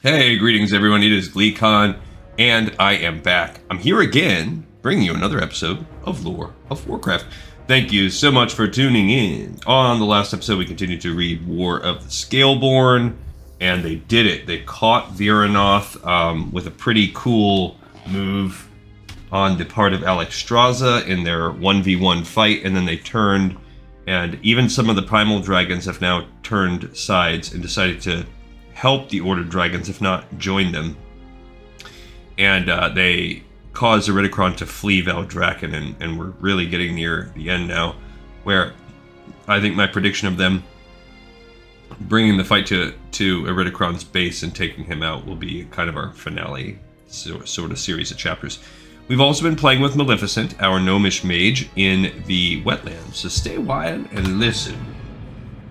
Hey, greetings everyone, it is GleeCon, and I am back. I'm here again, bringing you another episode of Lore of Warcraft. Thank you so much for tuning in. On the last episode, we continued to read War of the Scaleborn, and they did it. They caught Viranoth with a pretty cool move on the part of Alexstrasza in their 1v1 fight, and then they turned, and even some of the Primal Dragons have now turned sides and decided to help the Ordered Dragons, if not join them. And they caused Iridikron to flee Valdrakken, and we're really getting near the end now, where I think my prediction of them bringing the fight to Iridikron's base and taking him out will be kind of our finale sort of series of chapters. We've also been playing with Maleficent, our gnomish mage, in the Wetlands, so stay a while and listen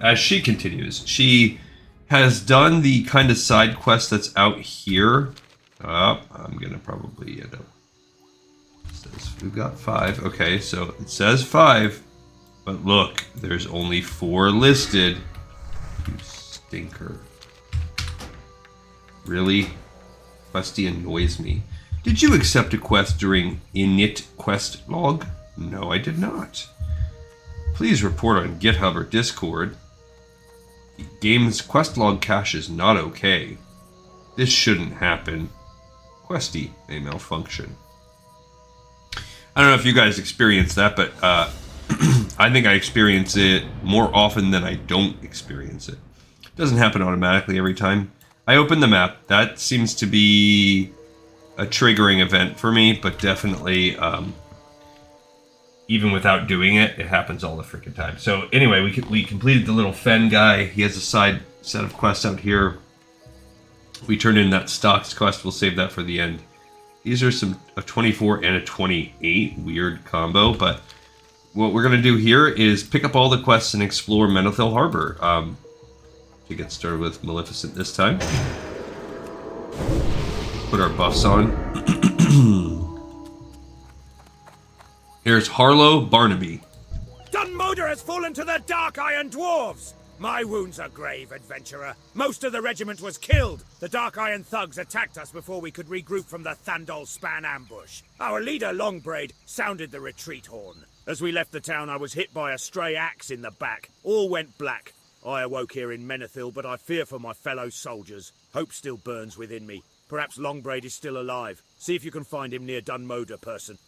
as she continues. She has done the kind of side quest that's out here. I'm gonna probably end up. It says we've got 5. Okay, so it says 5, but look, there's only 4 listed. You stinker. Really? Questy annoys me. Did you accept a quest during init quest log? No, I did not. Please report on GitHub or Discord. The game's quest log cache is not okay. This shouldn't happen. Questy may malfunction. I don't know if you guys experience that, but I think I experience it more often than I don't experience it. It doesn't happen automatically every time I open the map. That seems to be a triggering event for me, but definitely even without doing it, it happens all the freaking time. So anyway, we completed the little Fen guy. He has a side set of quests out here. We turned in that stocks quest. We'll save that for the end. These are a 24 and a 28. Weird combo, but what we're going to do here is pick up all the quests and explore Menethil Harbor. To get started with Maleficent this time. Put our buffs on. Here's Harlow Barnaby. Dunmoder has fallen to the Dark Iron Dwarves! My wounds are grave, adventurer. Most of the regiment was killed. The Dark Iron thugs attacked us before we could regroup from the Thandol Span ambush. Our leader, Longbraid, sounded the retreat horn. As we left the town, I was hit by a stray axe in the back. All went black. I awoke here in Menethil, but I fear for my fellow soldiers. Hope still burns within me. Perhaps Longbraid is still alive. See if you can find him near Dunmoder, person.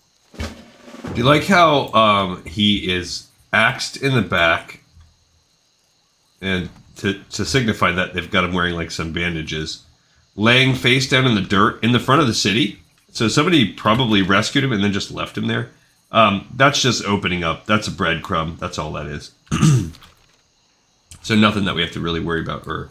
Do you like how he is axed in the back, and to signify that they've got him wearing like some bandages, laying face down in the dirt in the front of the city? So somebody probably rescued him and then just left him there. That's just opening up. That's a breadcrumb. That's all that is. So nothing that we have to really worry about or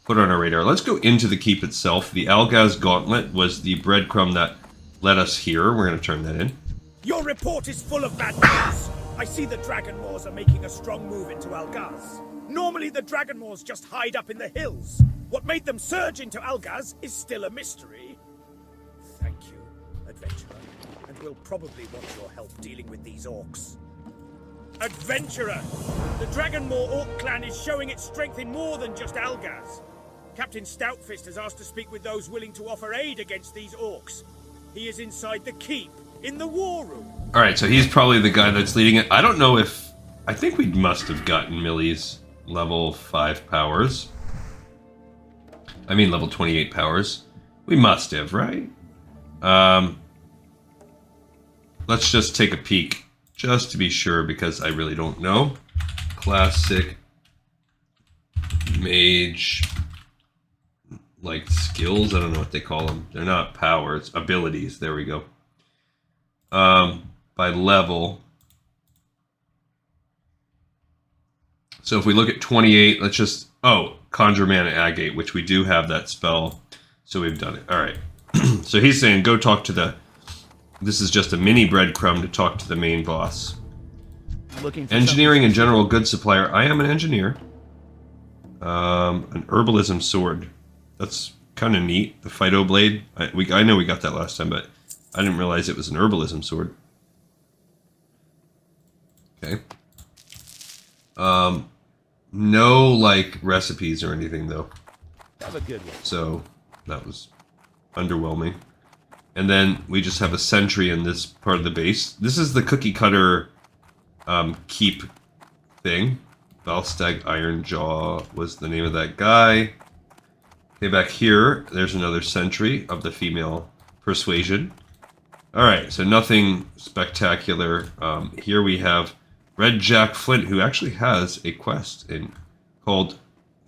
put on our radar. Let's go into the keep itself. The Algaz Gauntlet was the breadcrumb that led us here. We're going to turn that in. Your report is full of bad news. I see the Dragonmoors are making a strong move into Algaz. Normally the Dragonmoors just hide up in the hills. What made them surge into Algaz is still a mystery. Thank you, adventurer, and we'll probably want your help dealing with these orcs. Adventurer! The Dragonmoor Orc clan is showing its strength in more than just Algaz. Captain Stoutfist has asked to speak with those willing to offer aid against these orcs. He is inside the keep, in the war room. Alright, so he's probably the guy that's leading it. I don't know if... I think we must have gotten Millie's level 5 powers. I mean level 28 powers. We must have, right? Let's just take a peek, just to be sure, because I really don't know. Classic mage, like skills, I don't know what they call them. They're not powers, abilities, there we go. By level. So if we look at 28, let's just, Conjure Mana Agate, which we do have that spell. So we've done it. All right. So he's saying, go talk to this is just a mini breadcrumb to talk to the main boss. Engineering and general goods supplier. I am an engineer. An herbalism sword. That's kind of neat. The Phyto blade. I know we got that last time, but I didn't realize it was an herbalism sword. Okay. No, like, recipes or anything, though. Have a good one. So, That was underwhelming. And then we just have a sentry in this part of the base. This is the cookie cutter keep thing. Valstag Ironjaw was the name of that guy. Okay, back here, there's another sentry of the female persuasion. Alright, so nothing spectacular. Here we have Red Jack Flint, who actually has a quest called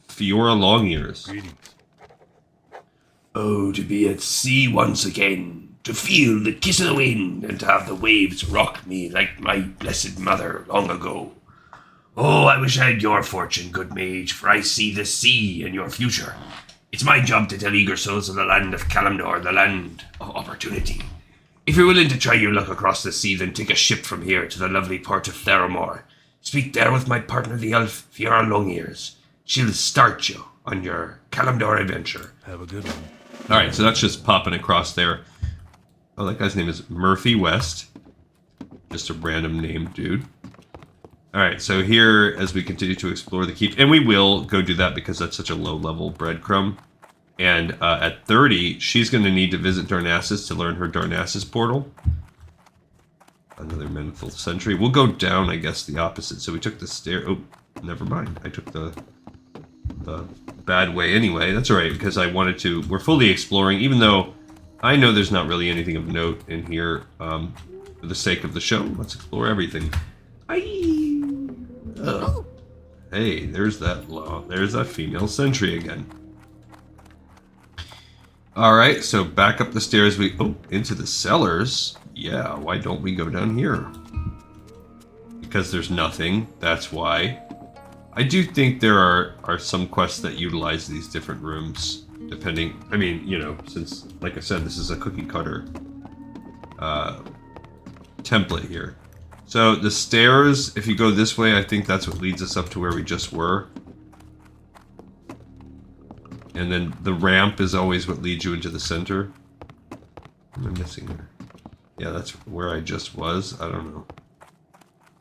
Fiora Longears. Greetings. Oh, to be at sea once again, to feel the kiss of the wind, and to have the waves rock me like my blessed mother long ago. Oh, I wish I had your fortune, good mage, for I see the sea in your future. It's my job to tell eager souls of the land of Kalimdor, the land of opportunity. If you're willing to try your luck across the sea, then take a ship from here to the lovely port of Theramore. Speak there with my partner, the elf, Fiora Longears. She'll start you on your Kalimdor adventure. Have a good one. Alright, so that's just popping across there. Oh, that guy's name is Murphy West. Just a random name dude. Alright, so here, as we continue to explore the keep, and we will go do that because that's such a low-level breadcrumb. And at 30, she's going to need to visit Darnassus to learn her Darnassus portal. Another Menethil sentry. We'll go down, I guess, the opposite. So we took the stair... Oh, never mind. I took the bad way anyway. That's alright, because I wanted to... We're fully exploring, even though I know there's not really anything of note in here. For the sake of the show, let's explore everything. Hey, there's that female sentry again. Alright, so back up the stairs we... Oh, into the cellars. Yeah, why don't we go down here? Because there's nothing, that's why. I do think there are some quests that utilize these different rooms, depending... I mean, you know, since, like I said, this is a cookie cutter template here. So the stairs, if you go this way, I think that's what leads us up to where we just were. And then the ramp is always what leads you into the center. What am I missing here? Yeah, that's where I just was. I don't know.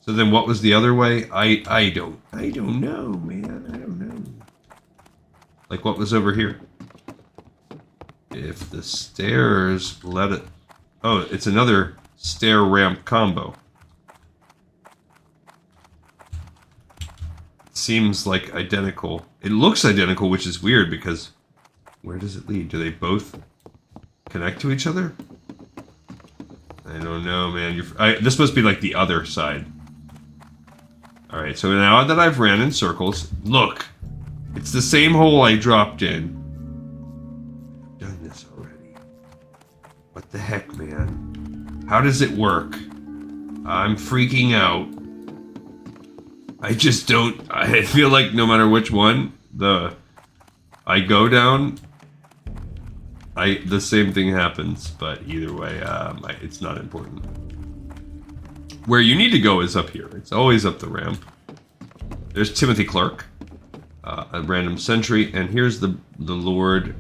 So then what was the other way? I don't know, man. I don't know. Like what was over here? If the stairs let it... Oh, it's another stair ramp combo. Seems like identical. It looks identical, which is weird because where does it lead? Do they both connect to each other? I don't know, man. This must be like the other side. Alright, so now that I've ran in circles, look! It's the same hole I dropped in. I've done this already. What the heck, man? How does it work? I'm freaking out. I just don't... I feel like no matter which one I go down, the same thing happens. But either way, it's not important. Where you need to go is up here. It's always up the ramp. There's Timothy Clark, a random sentry, and here's the Lord.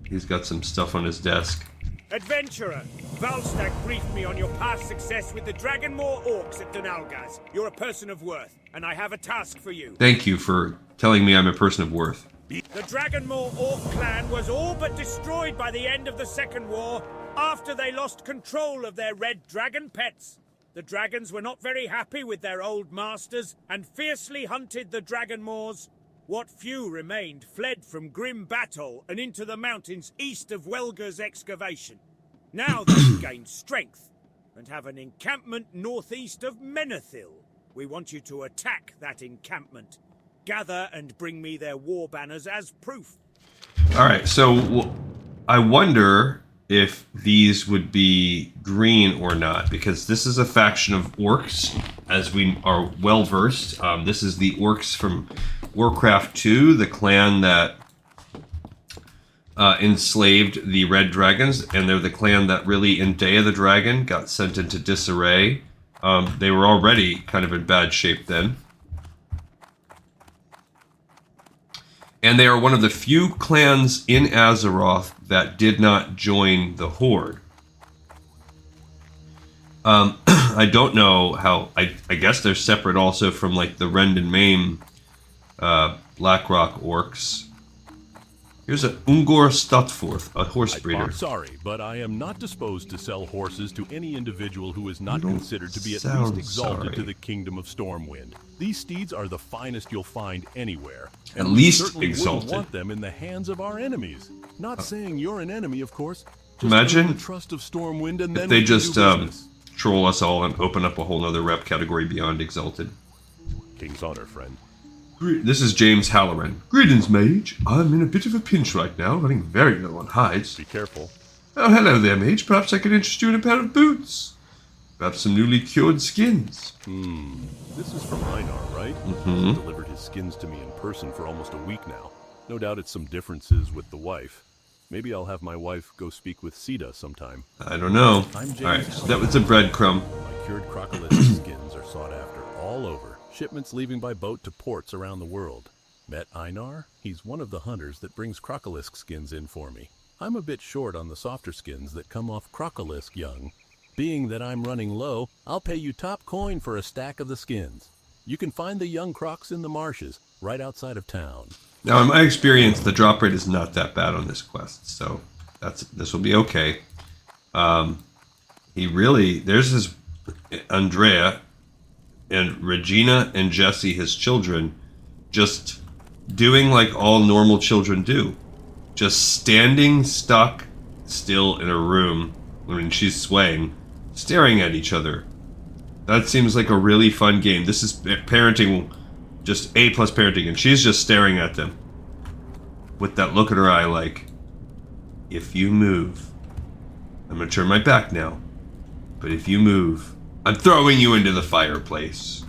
He's got some stuff on his desk. Adventurer, Valstag briefed me on your past success with the Dragonmoor orcs at Dunalgaz. You're a person of worth, and I have a task for you. Thank you for telling me I'm a person of worth. The Dragonmoor orc clan was all but destroyed by the end of the Second War after they lost control of their red dragon pets. The dragons were not very happy with their old masters and fiercely hunted the Dragonmoors. What few remained fled from grim battle and into the mountains east of Welger's excavation. Now they've gained strength and have an encampment northeast of Menethil. We want you to attack that encampment. Gather and bring me their war banners as proof. Alright, so I wonder if these would be green or not, because this is a faction of orcs, as we are well versed. This is the orcs from Warcraft 2, the clan that enslaved the red dragons, and they're the clan that really, in Day of the Dragon, got sent into disarray. They were already kind of in bad shape then. And they are one of the few clans in Azeroth that did not join the Horde. I don't know how... I guess they're separate also from like the Rend and Maim Blackrock orcs. Here's a Ungor Stutforth, a horse breeder. I'm sorry, but I am not disposed to sell horses to any individual who is not considered to be at sound least exalted sorry. to the kingdom of Stormwind. These steeds are the finest you'll find anywhere. At And least we certainly exalted. wouldn't want them in the hands of our enemies. Not saying you're an enemy, of course. Just Imagine earn the trust of Stormwind and then if they we can just do business. troll us all and open up a whole nother rep category beyond exalted. King's honor, friend. This is James Halloran. Greetings, mage. I'm in a bit of a pinch right now, running very low on hides. Be careful. Oh, hello there, mage. Perhaps I could interest you in a pair of boots. Perhaps some newly cured skins. This is from Einar, right? He's delivered his skins to me in person for almost a week now. No doubt it's some differences with the wife. Maybe I'll have my wife go speak with Sita sometime. I don't know. I'm James Alright, so that was a breadcrumb. My cured crocodile skins are sought after all over. Shipments leaving by boat to ports around the world. Met Einar? He's one of the hunters that brings crocolisk skins in for me. I'm a bit short on the softer skins that come off crocolisk young. Being that I'm running low, I'll pay you top coin for a stack of the skins. You can find the young crocs in the marshes, right outside of town. Now, in my experience, the drop rate is not that bad on this quest, so this will be okay. There's his Andrea and Regina and Jesse, his children, just doing like all normal children do. Just standing stuck still in a room when she's swaying, staring at each other. That seems like a really fun game. This is parenting, just A+ parenting, and she's just staring at them with that look in her eye like, if you move, I'm gonna turn my back now, but if you move, I'm throwing you into the fireplace.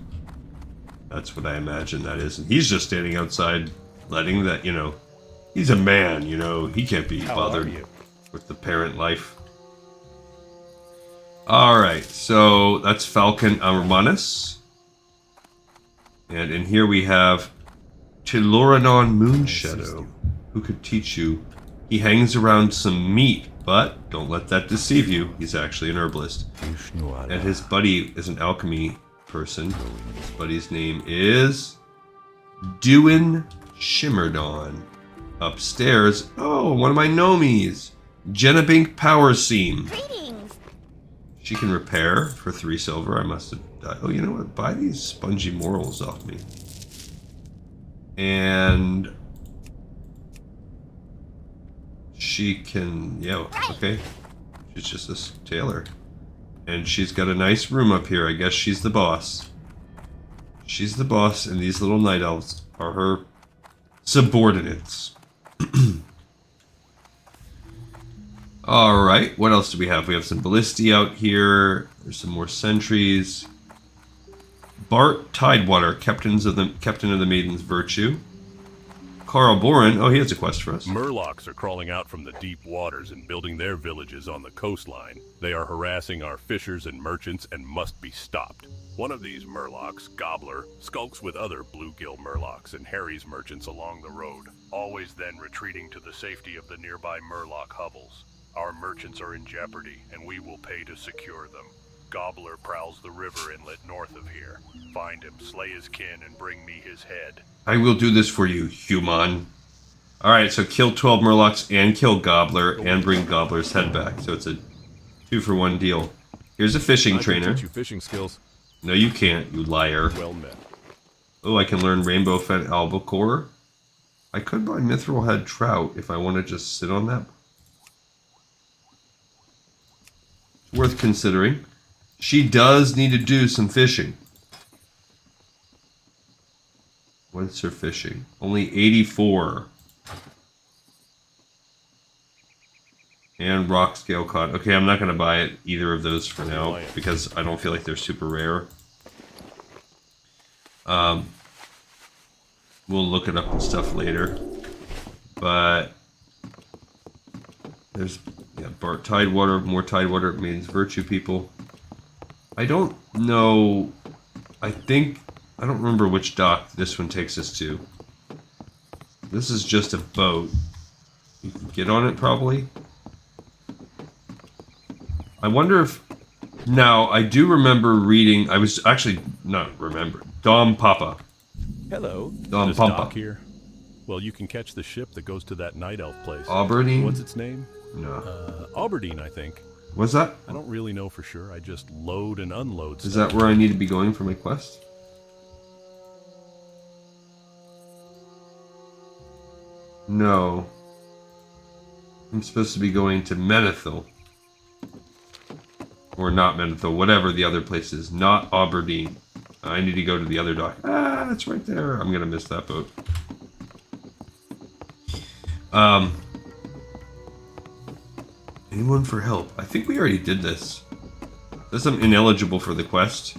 That's what I imagine that is. And he's just standing outside, letting that, he's a man, he can't be bothered with the parent life. Alright, so that's Falcon Armanus. And in here we have Tiloranon Moonshadow, who could teach you. He hangs around some meat, but don't let that deceive you. He's actually an herbalist. And his buddy is an alchemy person. His buddy's name is Duin Shimmerdon. Upstairs, one of my gnomies, Jenabink Power Seam. Greetings. She can repair for 3 silver. I must have died. Oh, you know what? Buy these spongy morals off me. And she can, okay. She's just a tailor. And she's got a nice room up here. I guess she's the boss. She's the boss, and these little night elves are her subordinates. Alright, what else do we have? We have some ballisti out here. There's some more sentries. Bart Tidewater, captain of the Maiden's Virtue. Carl Boren, he has a quest for us. Murlocs are crawling out from the deep waters and building their villages on the coastline. They are harassing our fishers and merchants and must be stopped. One of these Murlocs, Gobbler, skulks with other bluegill Murlocs and harries merchants along the road, always then retreating to the safety of the nearby Murloc hovels. Our merchants are in jeopardy, and we will pay to secure them. Gobbler prowls the river inlet north of here. Find him, slay his kin, and bring me his head. I will do this for you, human. Alright, so kill 12 Murlocs and kill Gobbler and bring Gobbler's head back. So it's a 2-for-1 deal. Here's a fishing trainer. I can teach you fishing skills. No, you can't, you liar. Well met. Oh, I can learn Rainbow Fen Albacore. I could buy Mithril Head Trout if I want to just sit on that. Worth considering. She does need to do some fishing. What's her fishing? Only 84. And rock scale cod. Okay, I'm not going to buy either of those for now because I don't feel like they're super rare. We'll look it up and stuff later. But there's Bart Tidewater, more Tidewater means Virtue people. I don't know. I don't remember which dock this one takes us to. This is just a boat. You can get on it probably. I wonder if... Now, I do remember reading... I was actually not remember. Dom Papa. Hello. Dom This Pampa. dock here. Well, you can catch the ship that goes to that night elf place. Aberdeen? What's its name? No. Aberdeen, I think. What's that? I don't really know for sure. I just load and unload Is stuff. that where I need to be going for my quest? No. I'm supposed to be going to Menethil. Or not Menethil, whatever the other place is. Not Aberdeen. I need to go to the other dock. Ah, it's right there. I'm gonna miss that boat. Anyone for help? I think we already did this. Says I'm ineligible for the quest.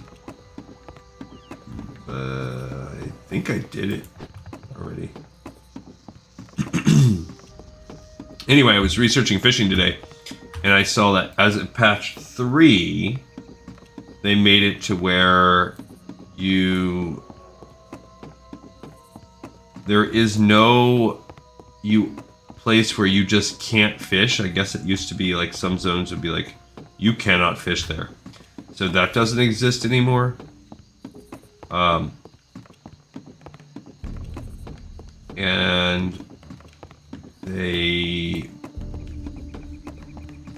I think I did it already. Anyway, I was researching fishing today, and I saw that as of patch 3, they made it to where there is no place where you just can't fish. I guess it used to be like some zones would be like, you cannot fish there. So that doesn't exist anymore. And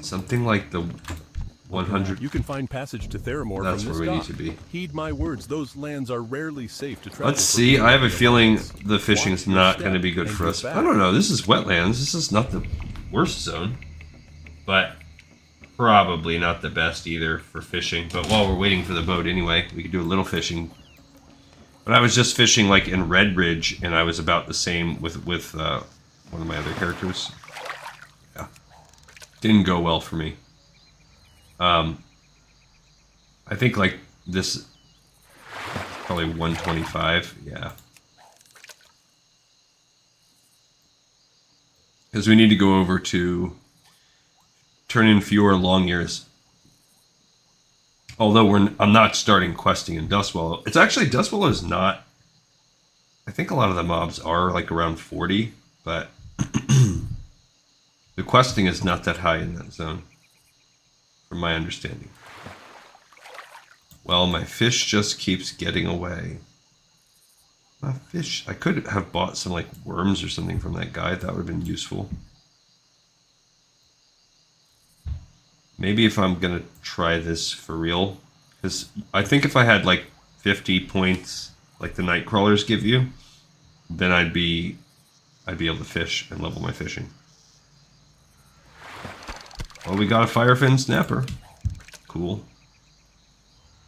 something like the 100. You can find passage to Theramore That's from this where we dock. need to be. Heed my words; those lands are rarely safe to travel. Let's for see. I have a people. feeling the fishing's Watch your not step going to be good and for get us. back. I don't know. This is wetlands. This is not the worst zone, but probably not the best either for fishing. But while we're waiting for the boat anyway, we could do a little fishing. But I was just fishing like in Red Ridge, and I was about the same with one of my other characters. Yeah, didn't go well for me. I think like this probably 125. Yeah, because we need to go over to turn in fewer long ears. Although I'm not starting questing in Dustwallow. It's actually, Dustwallow is not. I think a lot of the mobs are like around 40, but the questing is not that high in that zone, from my understanding. Well, my fish just keeps getting away. My fish. I could have bought some like worms or something from that guy. That would have been useful. Maybe if I'm gonna try this for real, because I think if I had like 50 points, like the night crawlers give you, then I'd be able to fish and level my fishing. Well, we got a firefin snapper. Cool.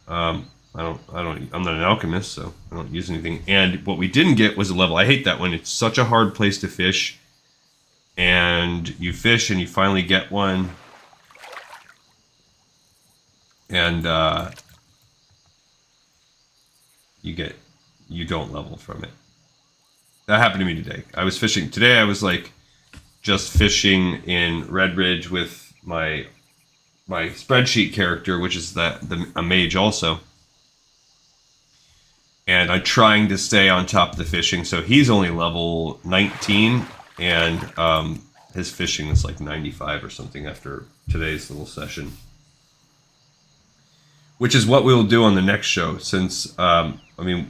I'm not an alchemist, so I don't use anything. And what we didn't get was a level. I hate that one. It's such a hard place to fish, and you fish and you finally get one. And you don't level from it. That happened to me today. I was fishing today. I was like just fishing in Red Ridge with my spreadsheet character, which is a mage also. And I'm trying to stay on top of the fishing. So he's only level 19, and his fishing is like 95 or something after today's little session. Which is what we'll do on the next show, since, when we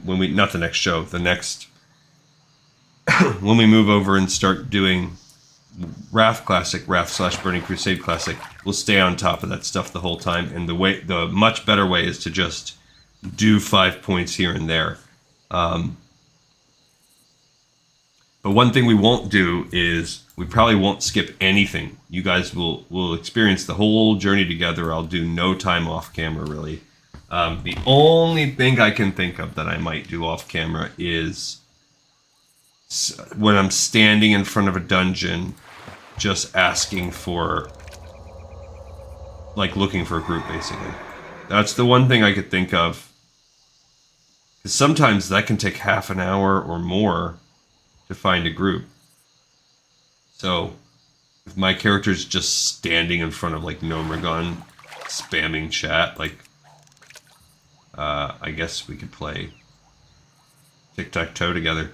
move over and start doing Wrath Classic, Wrath/Burning Crusade Classic, we'll stay on top of that stuff the whole time, and the much better way is to just do 5 points here and there. But one thing we won't do is we probably won't skip anything. You guys will experience the whole journey together. I'll do no time off camera, really. The only thing I can think of that I might do off camera is when I'm standing in front of a dungeon, just asking for, like, looking for a group, basically. That's the one thing I could think of. 'Cause sometimes that can take half an hour or more to find a group. So, if my character's just standing in front of, like, Nomergon, spamming chat, like, I guess we could play tic-tac-toe together.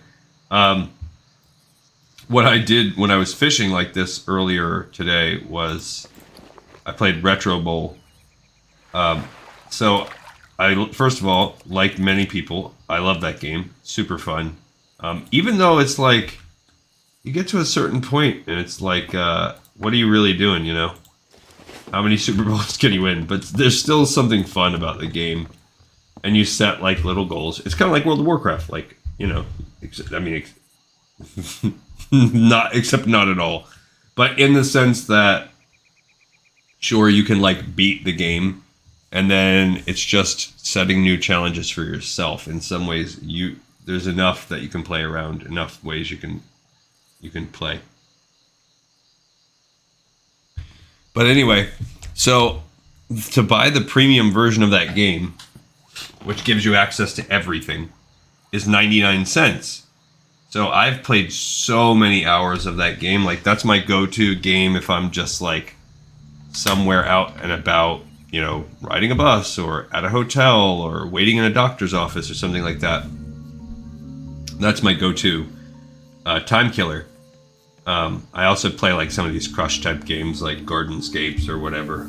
What I did when I was fishing like this earlier today was I played Retro Bowl. So I, first of all, like many people, I love that game. Super fun. Even though it's like you get to a certain point and it's like, what are you really doing, you know? How many Super Bowls can you win? But there's still something fun about the game. And you set like little goals. It's kind of like World of Warcraft, like, you know, not at all. But in the sense that, sure, you can like beat the game, and then it's just setting new challenges for yourself. In some ways, there's enough that you can play around, enough ways you can play. But anyway, so to buy the premium version of that game, which gives you access to everything, is 99 cents. So I've played so many hours of that game. Like, that's my go-to game if I'm just like somewhere out and about, you know, riding a bus or at a hotel or waiting in a doctor's office or something like that. That's my go-to time killer. I also play like some of these crush type games like Gardenscapes or whatever.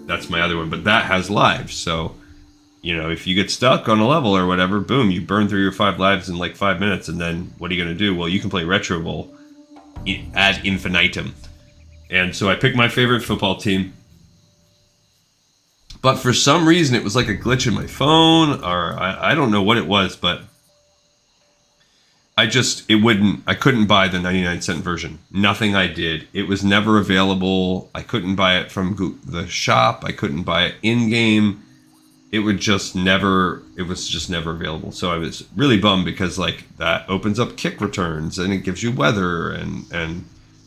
That's my other one, but that has lives. So, you know, if you get stuck on a level or whatever, boom, you burn through your 5 lives in like 5 minutes, and then what are you going to do? Well, you can play Retro Bowl ad infinitum. And so I picked my favorite football team. But for some reason, it was like a glitch in my phone, or I don't know what it was, but I couldn't buy the 99-cent version. Nothing I did. It was never available. I couldn't buy it from the shop. I couldn't buy it in-game. It was just never available. So I was really bummed because like that opens up kick returns and it gives you weather and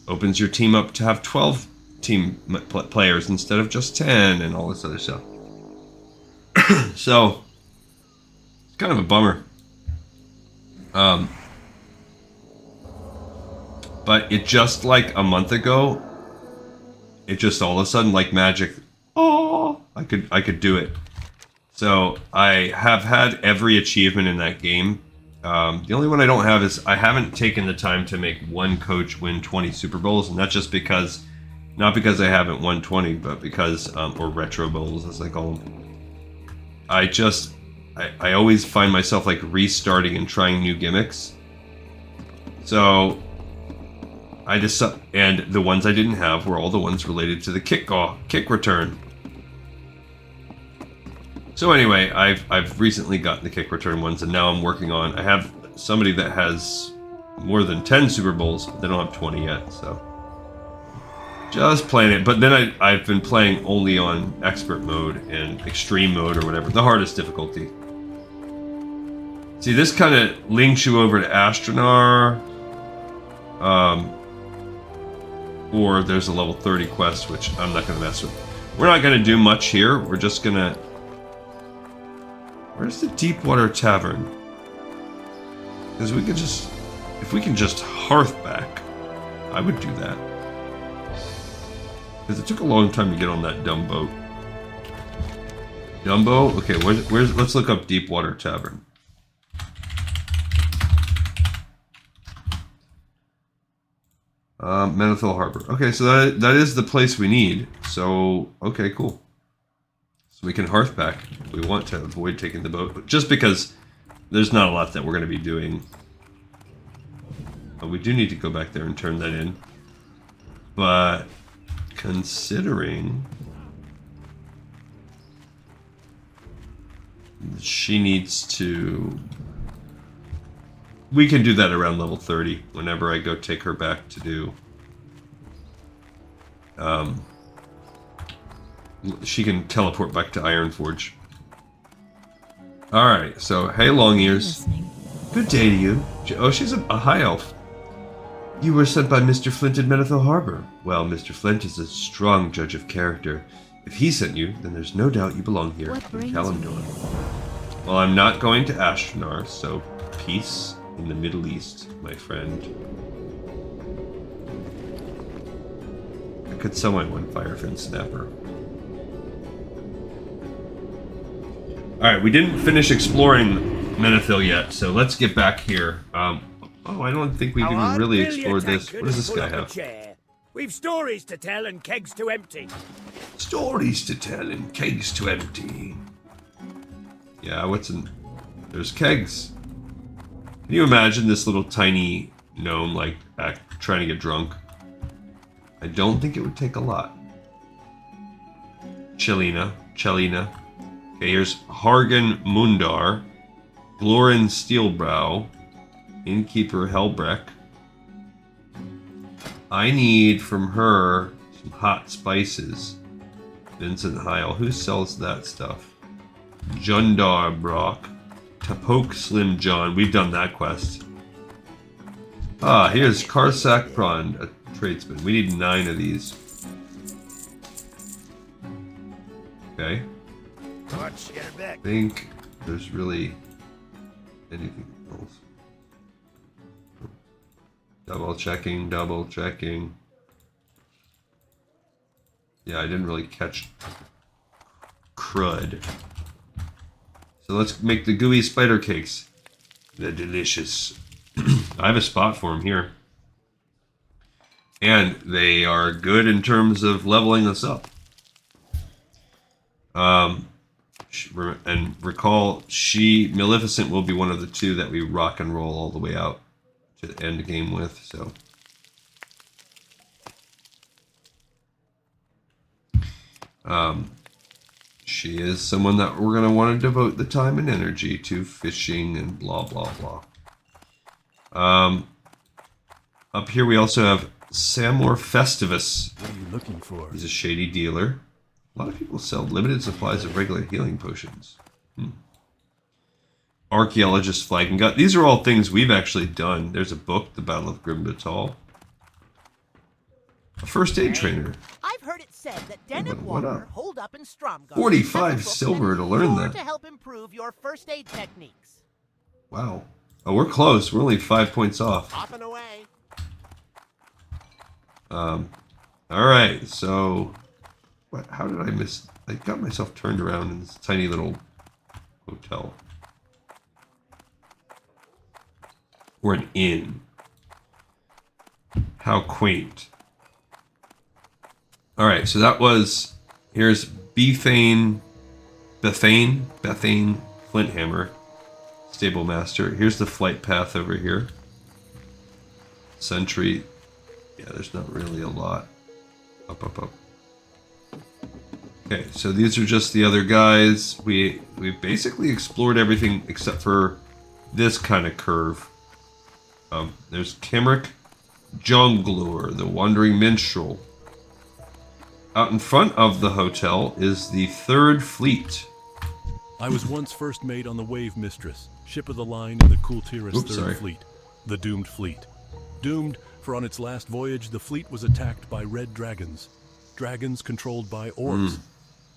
opens your team up to have 12 team players instead of just 10 and all this other stuff. So it's kind of a bummer. But it just like a month ago, it just all of a sudden like magic. Oh, I could do it. So I have had every achievement in that game. The only one I don't have is I haven't taken the time to make one coach win 20 Super Bowls, and that's just because, not because I haven't won 20, but because, or Retro Bowls as they call them. I always find myself like restarting and trying new gimmicks. So and the ones I didn't have were all the ones related to the kick return. So anyway, I've recently gotten the kick return ones, and now I'm working on. I have somebody that has more than 10 Super Bowls, but they don't have 20 yet. So just playing it. But then I've been playing only on expert mode and extreme mode or whatever, the hardest difficulty. See, this kind of links you over to Astronar. Or there's a level 30 quest, which I'm not going to mess with. We're not going to do much here. We're just going to... Where's the Deepwater Tavern? Because we could just... If we can just hearth back, I would do that. Because it took a long time to get on that dumb boat. Dumbo? Okay, where's... Let's look up Deepwater Tavern. Menethil Harbor. Okay, so that is the place we need. So, okay, cool. So we can hearth back if we want to avoid taking the boat. But just because there's not a lot that we're going to be doing. But we do need to go back there and turn that in. But considering she needs to... We can do that around level 30 whenever I go take her back to do... she can teleport back to Ironforge. Alright, so hey Long Ears. Good day to you. Oh, she's a high elf. You were sent by Mr. Flint in Menethil Harbor. Well, Mr. Flint is a strong judge of character. If he sent you, then there's no doubt you belong here in Kalimdor. Well, I'm not going to Ashtanar, so peace in the Middle East, my friend. I could sell my one Firefin Snapper. Alright, we didn't finish exploring Menethil yet, so let's get back here. Oh, I don't think we've even really explored this. What does this guy have? We've stories to tell and kegs to empty. Stories to tell and kegs to empty. Yeah, what's in... There's kegs. Can you imagine this little tiny gnome, like, trying to get drunk. I don't think it would take a lot. Chelina. Okay, here's Hargan Mundar, Glorin Steelbrow, Innkeeper Helbreck. I need from her some hot spices. Vincent Heil. Who sells that stuff? Jundar Brock. Tapoke Slim John. We've done that quest. Here's Karsak Prond, a tradesman. We need 9 of these. Okay. I think there's really anything else. Double checking. Yeah, I didn't really catch crud. So let's make the gooey spider cakes. They're delicious. I have a spot for them here. And they are good in terms of leveling us up. And recall, Maleficent will be one of the 2 that we rock and roll all the way out to the end game with, so. She is someone that we're going to want to devote the time and energy to fishing and blah, blah, blah. Up here we also have Samor Festivus. What are you looking for? He's a shady dealer. A lot of people sell limited supplies of regular healing potions. Archaeologist Flag and Gut. These are all things we've actually done. There's a book, The Battle of Grimbatal. A first aid trainer. I've heard it said that Den and Water hold up in Stromgarden. 45 silver to learn that. To help improve your first aid techniques. Wow. Oh, we're close. We're only 5 points off. Hopping away. All right. So, how did I miss? I got myself turned around in this tiny little hotel. Or an inn. How quaint. All right, so that was, here's Bethane Flinthammer, Stable Master. Here's the flight path over here. Sentry. Yeah, there's not really a lot. Up. Okay, so these are just the other guys. We basically explored everything except for this kind of curve. There's Kimrick Jongleur, the Wandering Minstrel. Out in front of the hotel is the Third Fleet. I was once first mate on the Wave Mistress, ship of the line in the Kultiras Third Fleet, the Doomed Fleet. Doomed, for on its last voyage, the fleet was attacked by red dragons. Dragons controlled by orbs.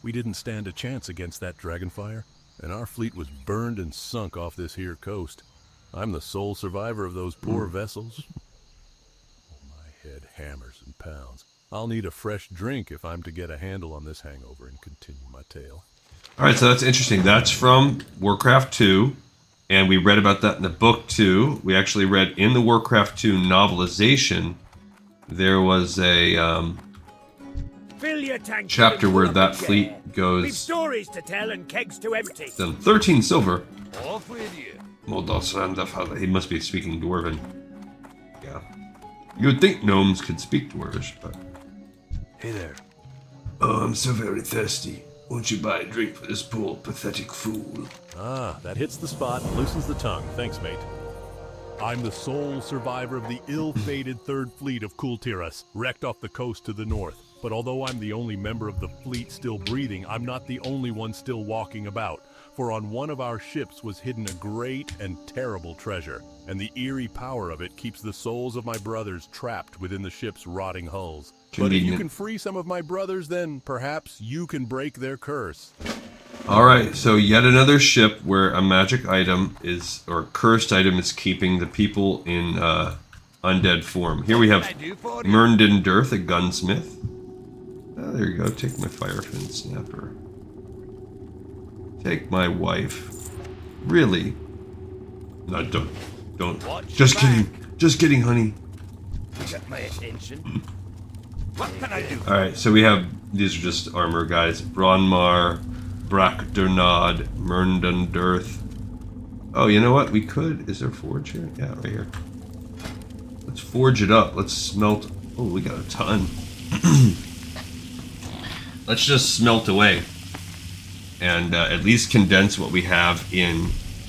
We didn't stand a chance against that dragonfire, and our fleet was burned and sunk off this here coast. I'm the sole survivor of those poor vessels. Oh, my head hammers and pounds. I'll need a fresh drink if I'm to get a handle on this hangover and continue my tale. All right, so that's interesting. That's from Warcraft 2, and we read about that in the book too. We actually read in the Warcraft 2 novelization, there was a chapter where that fleet goes. We've stories to tell and kegs to empty. Then 13 silver. Off with you. He must be speaking Dwarven. Yeah. You would think gnomes could speak Dwarvish, but... Hey there. Oh, I'm so very thirsty. Won't you buy a drink for this poor, pathetic fool? Ah, that hits the spot and loosens the tongue. Thanks, mate. I'm the sole survivor of the ill-fated Third Fleet of Kultiras, wrecked off the coast to the north. But although I'm the only member of the fleet still breathing, I'm not the only one still walking about. For on one of our ships was hidden a great and terrible treasure, and the eerie power of it keeps the souls of my brothers trapped within the ship's rotting hulls. But if you can free some of my brothers, then perhaps you can break their curse. Alright, so yet another ship where a magic item is, or cursed item is keeping the people in undead form. Here we have Myrndin Dirth, a gunsmith. Oh, there you go, take my firefin snapper. Take my wife. Really? No, don't. Just kidding, honey. You got my attention. What can I do? Alright, so we have, these are just armor guys. Bronmar, Brakdernod, Myrndin Dirth. Oh, you know what? We could, is there a forge here? Yeah, right here. Let's forge it up. Let's smelt. Oh, we got a ton. Let's just smelt away. And at least condense what we have in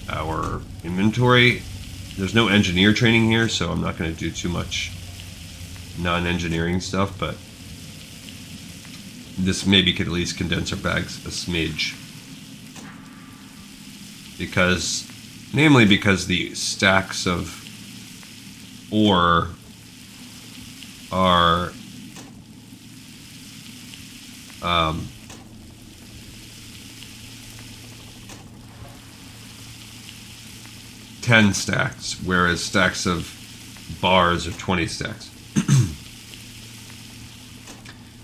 our inventory. There's no engineer training here, so I'm not going to do too much non-engineering stuff, but this maybe could at least condense our bags a smidge. Namely because the stacks of ore are 10 stacks, whereas stacks of bars are 20 stacks.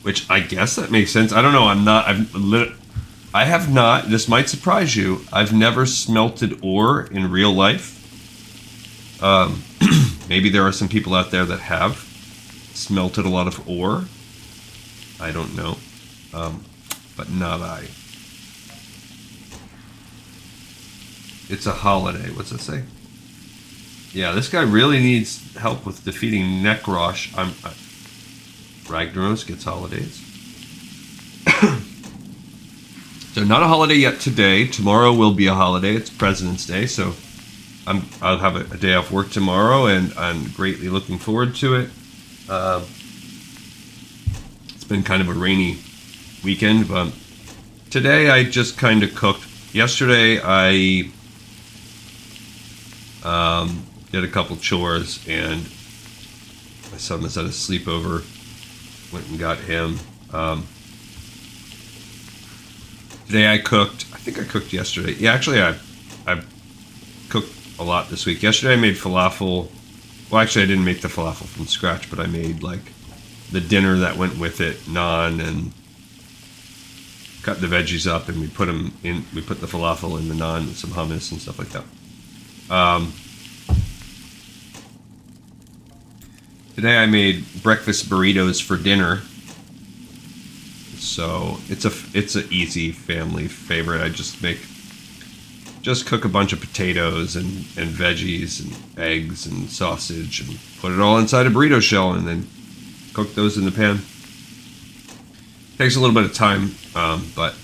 Which I guess that makes sense. I don't know. I have not. This might surprise you. I've never smelted ore in real life. Maybe there are some people out there that have smelted a lot of ore. I don't know. But not I. It's a holiday. What's that say? Yeah, this guy really needs help with defeating Nekrosh. Ragnaros gets holidays. So not a holiday yet today. Tomorrow will be a holiday. It's President's Day, so I'll have a day off work tomorrow, and I'm greatly looking forward to it. It's been kind of a rainy weekend, but today I just kind of cooked. Yesterday I did a couple chores, and my son was at a sleepover. Went and got him. Today I cooked. I think I cooked yesterday. Yeah, actually I cooked a lot this week. Yesterday I made falafel. Well, actually I didn't make the falafel from scratch, but I made like the dinner that went with it, naan, and cut the veggies up, and we put them in. We put the falafel in the naan and some hummus and stuff like that. Today I made breakfast burritos for dinner, so it's an easy family favorite. I just cook a bunch of potatoes and veggies and eggs and sausage and put it all inside a burrito shell and then cook those in the pan. Takes a little bit of time, but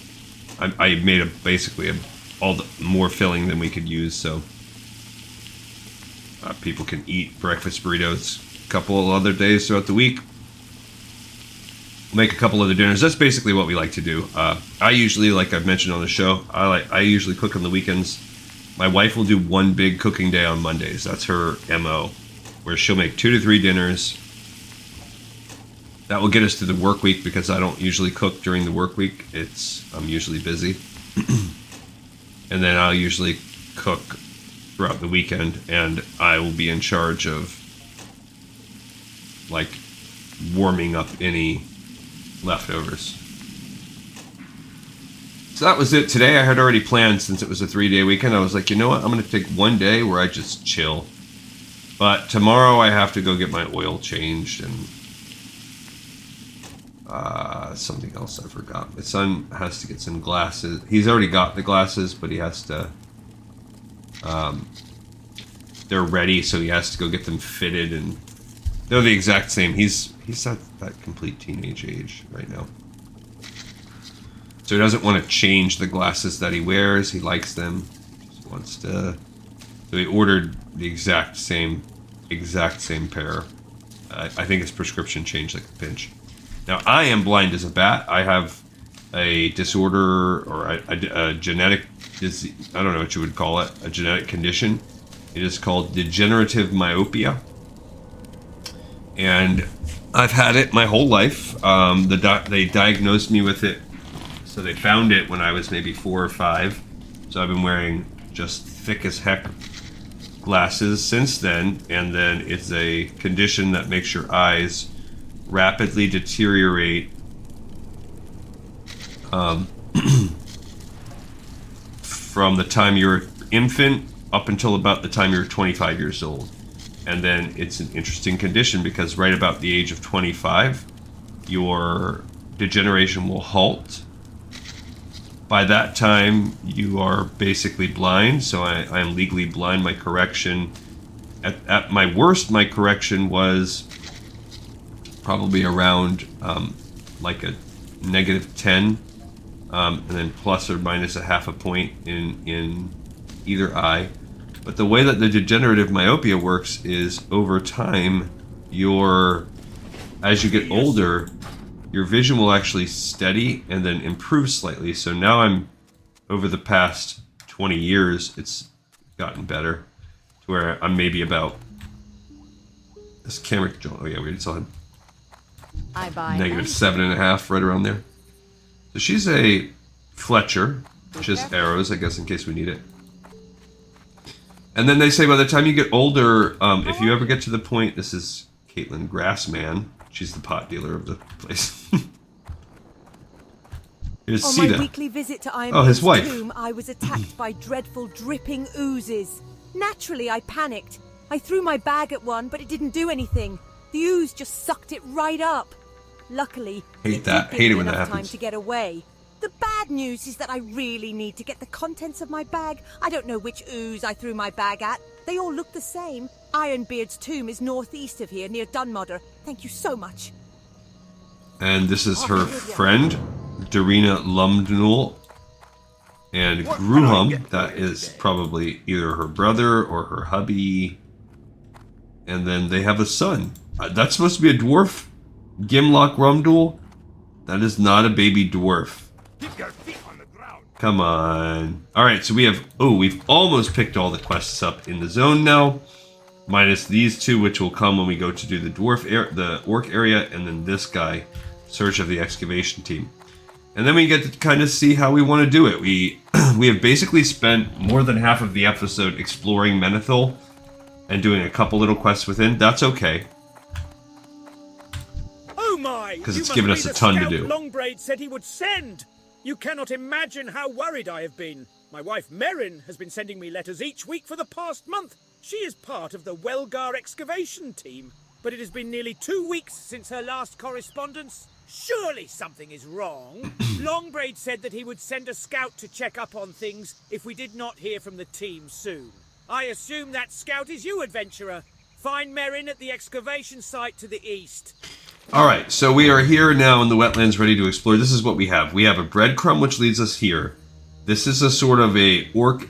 I made basically all the more filling than we could use, so people can eat breakfast burritos a couple of other days throughout the week. Make a couple other dinners. That's basically what we like to do. I usually, like I've mentioned on the show, I usually cook on the weekends. My wife will do one big cooking day on Mondays. That's her MO, where she'll make 2 to 3 dinners. That will get us to the work week, because I don't usually cook during the work week. I'm usually busy. And then I'll usually cook throughout the weekend, and I will be in charge of like warming up any leftovers. So that was it. Today I had already planned, since it was a 3-day weekend, I was like, you know what, I'm going to take one day where I just chill. But tomorrow I have to go get my oil changed, and something else I forgot. My son has to get some glasses. He's already got the glasses, but he has to they're ready, so he has to go get them fitted, and they're the exact same. He's at that complete teenage age right now, so he doesn't want to change the glasses that he wears. He likes them. He just wants to. So he ordered the exact same pair. I think his prescription changed like a pinch. Now I am blind as a bat. I have a disorder, or a genetic disease. I don't know what you would call it. A genetic condition. It is called degenerative myopia, and I've had it my whole life. They diagnosed me with it, so they found it when I was maybe 4 or 5. So I've been wearing just thick as heck glasses since then, and then it's a condition that makes your eyes rapidly deteriorate from the time you're an infant up until about the time you're 25 years old. And then it's an interesting condition, because right about the age of 25, your degeneration will halt. By that time, you are basically blind, so I am legally blind. My correction at my worst, my correction was probably around like a -10, and then plus or minus a half a point in either eye. But the way that the degenerative myopia works is over time, as you get older, your vision will actually steady and then improve slightly. So now over the past 20 years, it's gotten better to where I'm maybe about this camera. Oh yeah, we already saw him. I buy -7.5, right around there. So she's a Fletcher, just arrows, I guess, in case we need it. And then they say by the time you get older, if you ever get to the point, this is Caitlin Grassman. She's the pot dealer of the place. Here's On Sita. my weekly visit to Oh, his Ironbeard's wife. tomb, I was attacked by dreadful dripping oozes. Naturally, I panicked. I threw my bag at one, but it didn't do anything. The ooze just sucked it right up. Luckily, Hate it that. did Hate it give when me that enough time happens. to get away. The bad news is that I really need to get the contents of my bag. I don't know which ooze I threw my bag at. They all look the same. Ironbeard's tomb is northeast of here, near Dunmodder. Thank you so much. And this is her friend, Darina Lumdnul. And Gruham, that is probably either her brother or her hubby. And then they have a son. That's supposed to be a dwarf? Gimlock Rumdul? That is not a baby dwarf. Come on. Alright, so we've almost picked all the quests up in the zone now. Minus these two, which will come when we go to do the orc area, and then this guy, Search of the Excavation Team. And then we get to kind of see how we want to do it. We have basically spent more than half of the episode exploring Menethil and doing a couple little quests within. That's okay. Oh my! 'Cause it's You given must us be a the ton to scout do. Longbraid said he would send. You cannot imagine how worried I have been. My wife Merrin has been sending me letters each week for the past month. She is part of the Welgar excavation team, but it has been nearly 2 weeks since her last correspondence. Surely something is wrong. Longbraid said that he would send a scout to check up on things if we did not hear from the team soon. I assume that scout is you, adventurer. Find Merrin at the excavation site to the east. Alright, so we are here now in the wetlands ready to explore. This is what we have. We have a breadcrumb which leads us here. This is a sort of a orc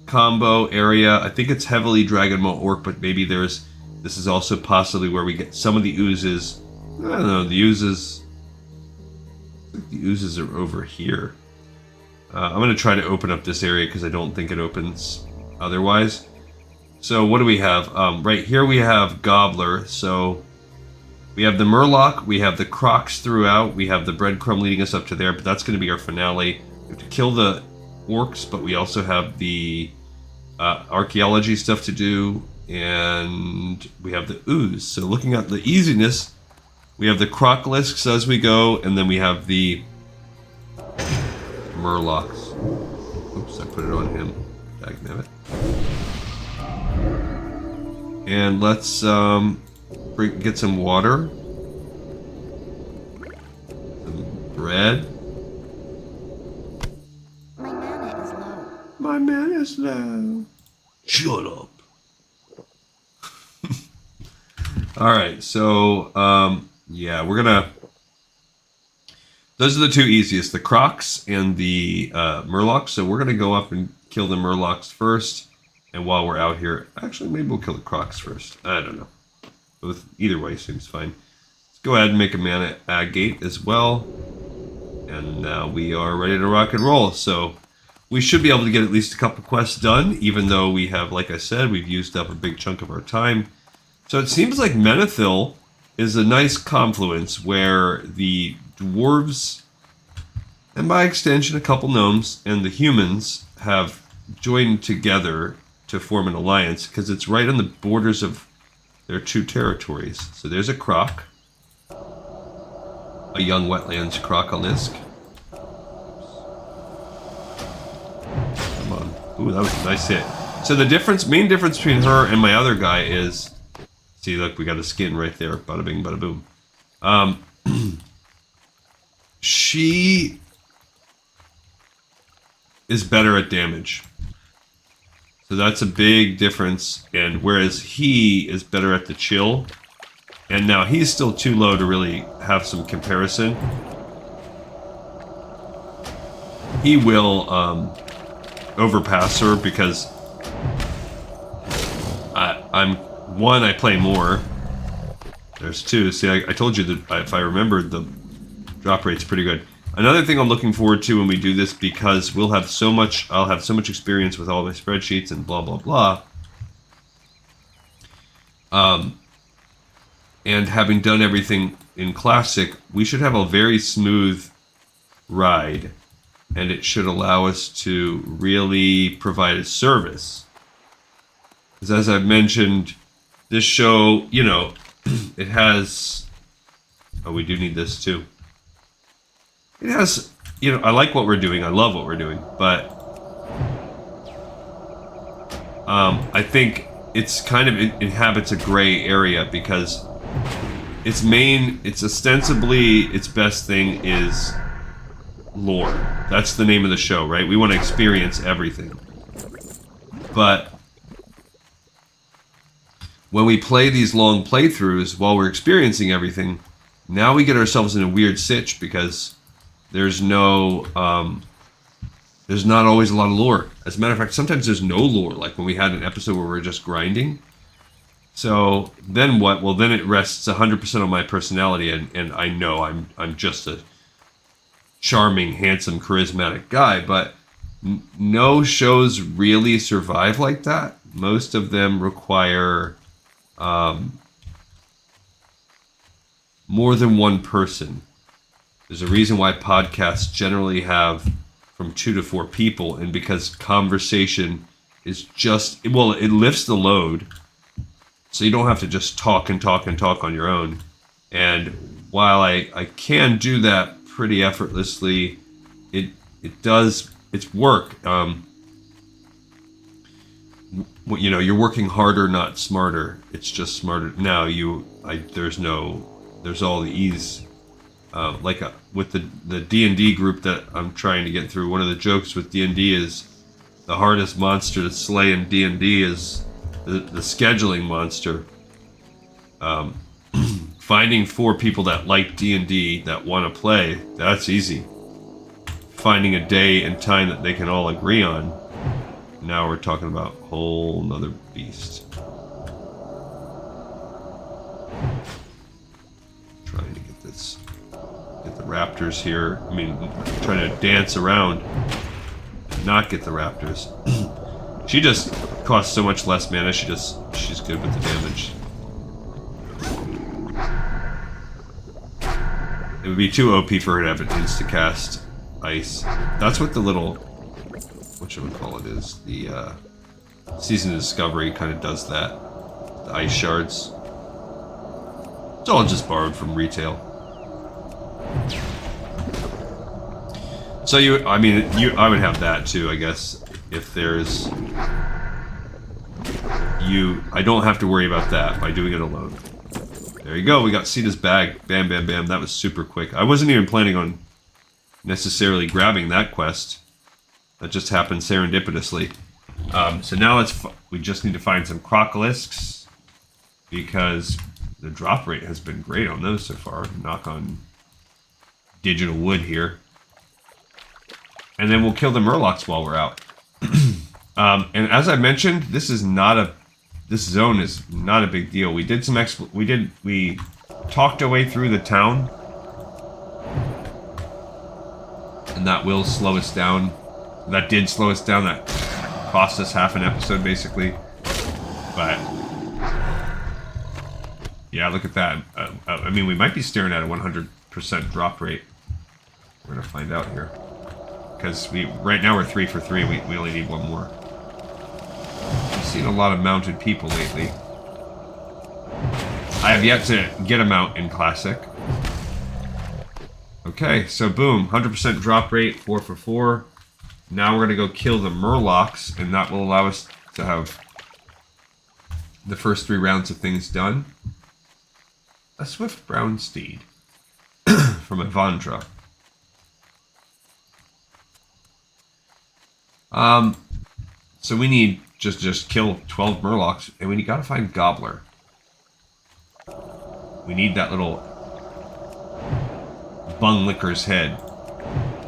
combo area. I think it's heavily Dragon Maw orc, but maybe this is also possibly where we get some of the oozes. I don't know, the oozes are over here. I'm going to try to open up this area because I don't think it opens otherwise. So what do we have? Right here we have Gobbler. So we have the Murloc, we have the Crocs throughout, we have the breadcrumb leading us up to there, but that's going to be our finale. We have to kill the orcs, but we also have the archaeology stuff to do, and we have the ooze. So looking at the easiness, we have the Crocolisks as we go, and then we have the Murlocs. Oops, I put it on him. Dagnabbit. And let's get some water. Some bread. My mana is low. My man is low. Shut up. Alright, so, yeah, we're gonna... Those are the two easiest, the Crocs and the Murlocs. So we're gonna go up and kill the Murlocs first. And while we're out here... Actually, maybe we'll kill the Crocs first. I don't know. Both, either way seems fine. Let's go ahead and make a mana agate as well. And now we are ready to rock and roll. So we should be able to get at least a couple quests done, even though we have, like I said, we've used up a big chunk of our time. So it seems like Menethil is a nice confluence where the dwarves, and by extension a couple gnomes, and the humans have joined together to form an alliance, because it's right on the borders of their two territories. So there's a croc, a young wetlands crocolisk. Come on. Ooh, that was a nice hit. So the main difference between her and my other guy is, see, look, we got a skin right there. Bada bing, bada boom. She is better at damage. So that's a big difference. And whereas he is better at the chill, and now he's still too low to really have some comparison. He will overpass her because I play more. There's two. See, I told you that if I remembered, the drop rate's pretty good. Another thing I'm looking forward to when we do this, because I'll have so much experience with all my spreadsheets and blah, blah, blah. And having done everything in Classic, we should have a very smooth ride. And it should allow us to really provide a service. Because as I've mentioned, this show, you know, it has... Oh, we do need this too. It has, you know, I like what we're doing. I love what we're doing. But I think it's kind of inhabits a gray area because its ostensibly, its best thing is lore. That's the name of the show, right? We want to experience everything. But when we play these long playthroughs while we're experiencing everything, now we get ourselves in a weird sitch because there's not always a lot of lore. As a matter of fact, sometimes there's no lore, like when we had an episode where we're just grinding. So then what? Well, then it rests 100% on my personality, and I know I'm just a charming, handsome, charismatic guy, but no shows really survive like that. Most of them require more than one person. There's a reason why podcasts generally have from 2 to 4 people, and because conversation is just, well, it lifts the load, so you don't have to just talk and talk and talk on your own. And while I can do that pretty effortlessly, it's work. You know, you're working harder, not smarter. It's just smarter. Now there's all the ease. With the D&D group that I'm trying to get through, one of the jokes with D&D is the hardest monster to slay in D&D is the scheduling monster. Finding 4 people that like D&D that want to play, that's easy. Finding a day and time that they can all agree on, now we're talking about a whole nother beast. Trying to get the raptors here. I mean, trying to dance around and not get the raptors. She just costs so much less mana. She's good with the damage. It would be too OP for her to have an insta-cast ice. That's what the little, whatchamacallit is. The Season of Discovery kind of does that. The ice shards. It's all just borrowed from retail. So I would have that too, I guess. If there's I don't have to worry about that by doing it alone. There you go, we got Sita's bag. Bam, bam, bam. That was super quick. I wasn't even planning on necessarily grabbing that quest. That just happened serendipitously. So now we just need to find some crocolisks, because the drop rate has been great on those so far. Knock on digital wood here. And then we'll kill the murlocs while we're out. And as I mentioned, this zone is not a big deal. We did we talked our way through the town, and that will slow us down. That did slow us down. That cost us half an episode basically. But yeah, look at that. I mean, we might be staring at a 100% drop rate. We're gonna find out here, because right now we're 3 for 3. We only need one more. I've seen a lot of mounted people lately. I have yet to get a mount in Classic. Okay, so boom, 100% drop rate, 4 for 4. Now we're gonna go kill the murlocs, and that will allow us to have the first 3 rounds of things done. A swift brown steed from Evandra. So we need just kill 12 Murlocs, and we gotta find Gobbler. We need that little Bung Licker's head.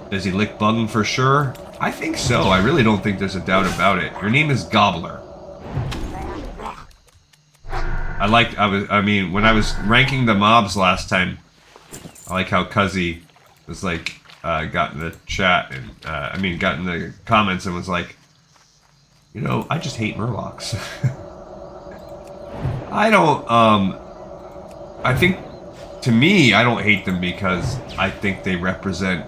Does he lick Bung for sure? I think so. I really don't think there's a doubt about it. Your name is Gobbler. I mean, when I was ranking the mobs last time, I like how Cuzzy was like, got in the chat and, got in the comments and was like, you know, I just hate Murlocs. I don't, I think, to me, I don't hate them because I think they represent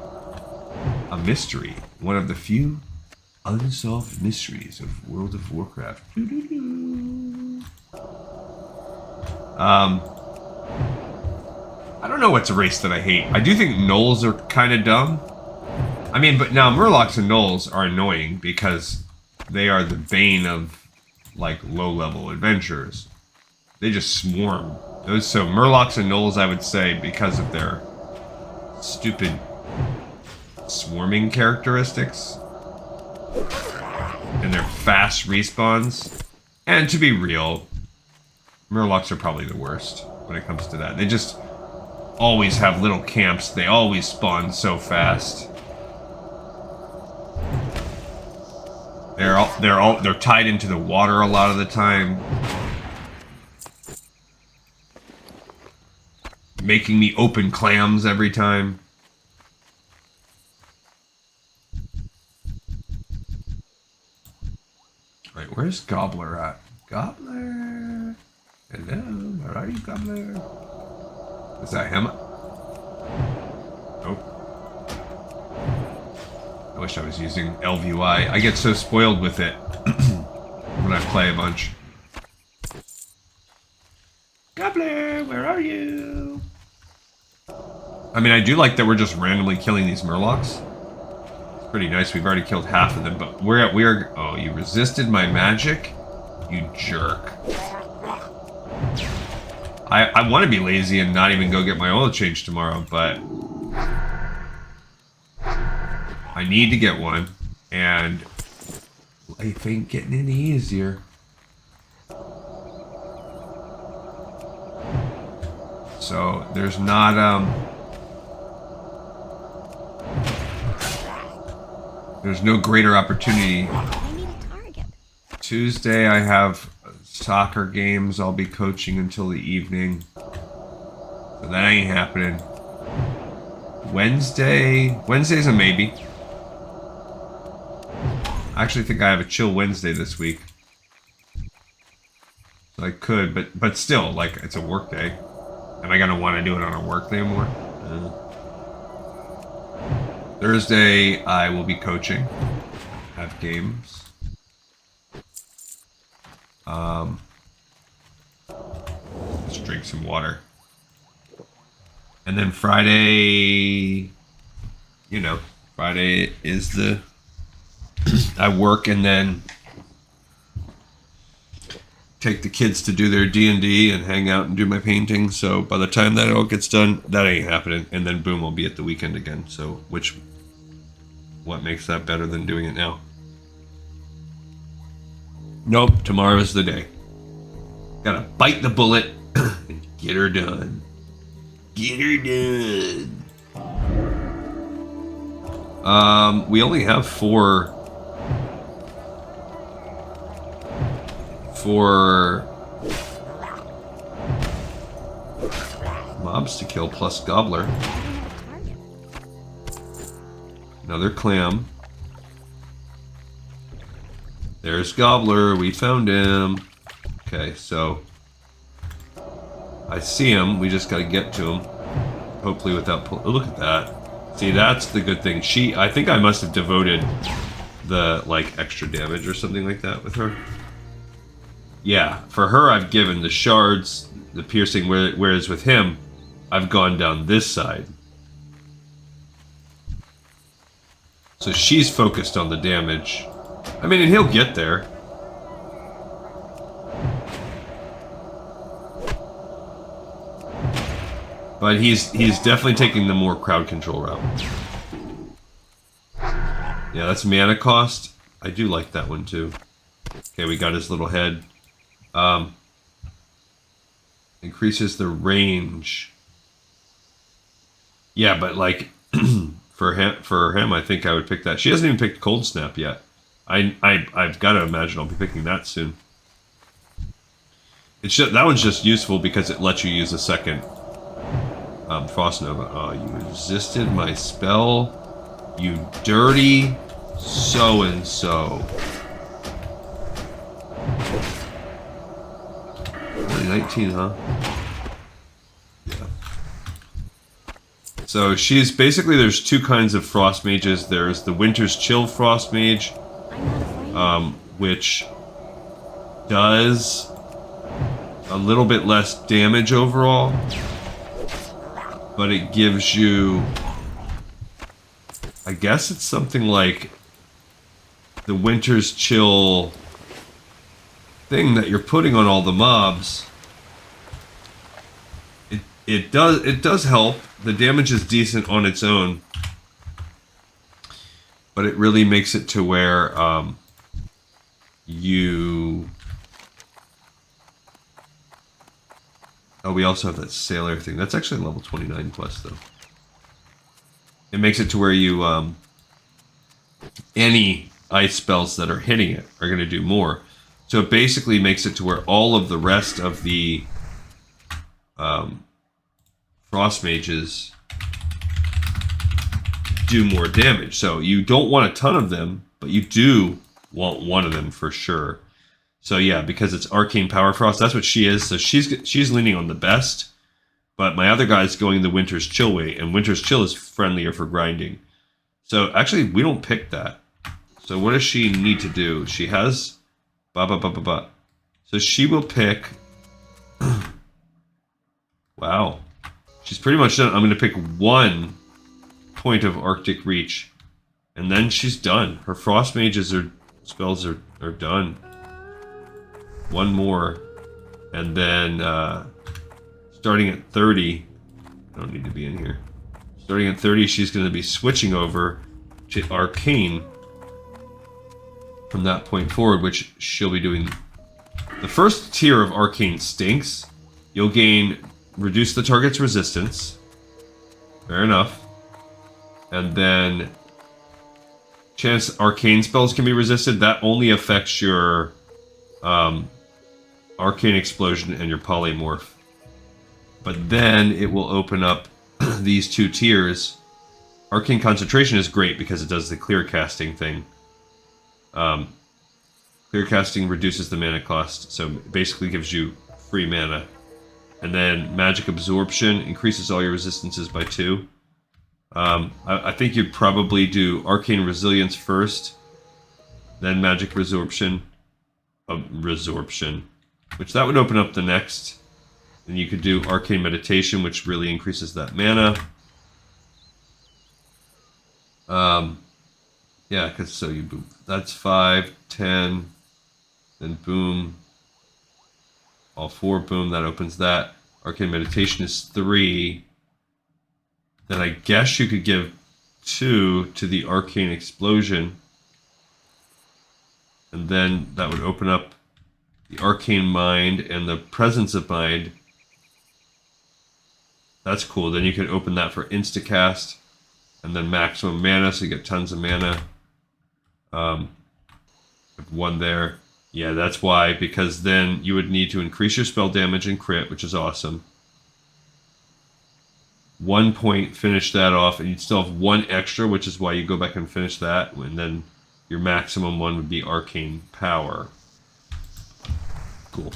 a mystery. One of the few unsolved mysteries of World of Warcraft. I don't know what's a race that I hate. I do think gnolls are kind of dumb. I mean, but now Murlocs and gnolls are annoying because they are the bane of, like, low-level adventurers. They just swarm. So Murlocs and gnolls, I would say, because of their stupid swarming characteristics and their fast respawns. And to be real, Murlocs are probably the worst when it comes to that. They just always have little camps. They always spawn so fast. They're tied into the water a lot of the time, making me open clams every time. Right, where's Gobbler at? Gobbler! Hello, where are you, Gobbler? Is that him? Oh. I wish I was using LVY. I get so spoiled with it when I play a bunch. Gobbler, where are you? I mean, I do like that we're just randomly killing these Murlocs. It's pretty nice. We've already killed half of them, but we're oh, you resisted my magic? You jerk. I want to be lazy and not even go get my oil change tomorrow, but I need to get one, and life ain't getting any easier. So there's not there's no greater opportunity. Tuesday I have soccer games I'll be coaching until the evening. So that ain't happening. Wednesday's a maybe. I actually think I have a chill Wednesday this week. So I could, but still, like, it's a work day. Am I gonna want to do it on a work day more? Thursday I will be coaching. Have games. Let's drink some water. And then Friday, you know, Friday is the I work and then take the kids to do their D&D and hang out and do my painting. So by the time that all gets done, that ain't happening. And then boom, I'll be at the weekend again. So what makes that better than doing it now? Nope, tomorrow is the day. Gotta bite the bullet and get her done. Get her done. We only have four mobs to kill plus Gobbler. Another clam. There's Gobbler. We found him. Okay, so I see him. We just gotta get to him. Hopefully without oh, look at that. See, that's the good thing. I think I must have devoted the, like, extra damage or something like that with her. Yeah, for her I've given the shards, the piercing, whereas with him, I've gone down this side. So she's focused on the damage. I mean, and he'll get there. But he's definitely taking the more crowd control route. Yeah, that's mana cost. I do like that one too. Okay, we got his little head. Increases the range. Yeah, but like for him, I think I would pick that. She hasn't even picked Cold Snap yet. I've got to imagine I'll be picking that soon. It's just, that one's just useful because it lets you use a second Frost Nova. Oh, you resisted my spell, you dirty so-and-so. Only 19, huh? Yeah. So she's basically, there's two kinds of Frost Mages. There's the Winter's Chill Frost Mage, which does a little bit less damage overall, but it gives you, I guess it's something like the Winter's Chill thing that you're putting on all the mobs. It does help. The damage is decent on its own, but it really makes it to where you. Oh, we also have that sailor thing. That's actually level 29 plus, though. It makes it to where you, any ice spells that are hitting it are going to do more. So it basically makes it to where all of the rest of the Frost Mages do more damage. So you don't want a ton of them, but you do want one of them for sure. So yeah, because it's Arcane Power Frost, that's what she is. So she's leaning on the best, but my other guy's going the Winter's Chill way, and Winter's Chill is friendlier for grinding. So actually, we don't pick that. So what does she need to do? She has So she will pick. Wow, she's pretty much done. I'm going to pick 1 point of Arctic Reach, and then she's done. Her Frost Mages spells are done. 1 more, and then starting at 30, I don't need to be in here. Starting at 30, she's going to be switching over to Arcane from that point forward, which she'll be doing. The first tier of Arcane stinks. You'll gain reduce the target's resistance. Fair enough. And then chance Arcane spells can be resisted. That only affects your Arcane Explosion and your Polymorph. But then it will open up these 2 tiers. Arcane Concentration is great because it does the clear casting thing. Clear casting reduces the mana cost, so it basically gives you free mana. And then Magic Absorption increases all your resistances by 2. I think you'd probably do Arcane Resilience first, then Magic Resorption, which that would open up the next. And you could do Arcane Meditation, which really increases that mana. Yeah, because so you boom. That's 5, 10, then boom. All 4 boom, that opens that. Arcane Meditation is 3. Then I guess you could give 2 to the Arcane Explosion. And then that would open up the Arcane Mind and the Presence of Mind. That's cool. Then you can open that for Instacast. And then maximum mana, so you get tons of mana. 1 there. Yeah, that's why, because then you would need to increase your spell damage and crit, which is awesome. 1 point, finish that off, and you'd still have 1 extra, which is why you go back and finish that, and then your maximum one would be Arcane Power. Cool.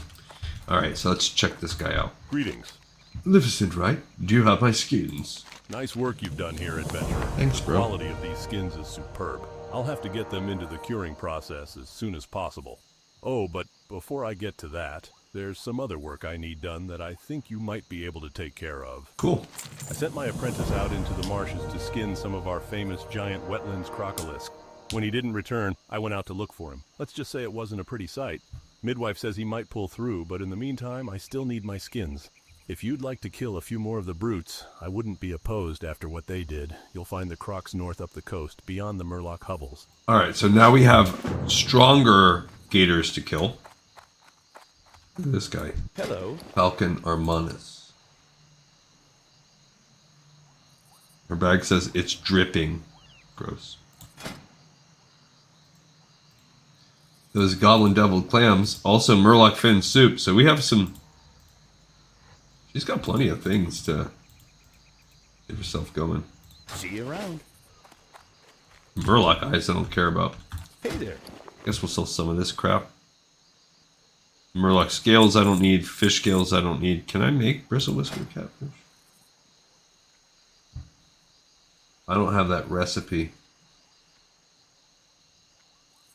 Alright, so let's check this guy out. Greetings. Magnificent, right? Do you have my skins? Nice work you've done here, Adventurer. Thanks, bro. The quality of these skins is superb. I'll have to get them into the curing process as soon as possible. Oh, but before I get to that, there's some other work I need done that I think you might be able to take care of. Cool. I sent my apprentice out into the marshes to skin some of our famous giant wetlands crocolisk. When he didn't return, I went out to look for him. Let's just say it wasn't a pretty sight. Midwife says he might pull through, but in the meantime, I still need my skins. If you'd like to kill a few more of the brutes, I wouldn't be opposed after what they did. You'll find the crocs north up the coast, beyond the Murloc hovels. Alright, so now we have stronger gators to kill. Look at this guy. Hello. Falcon Armanus. Her bag says it's dripping. Gross. Those goblin deviled clams. Also Murloc fin soup. So we have some... She's got plenty of things to get herself going. See you around. Murloc eyes I don't care about. Hey there. Guess we'll sell some of this crap. Murloc scales I don't need. Fish scales I don't need. Can I make bristle whisker catfish? I don't have that recipe.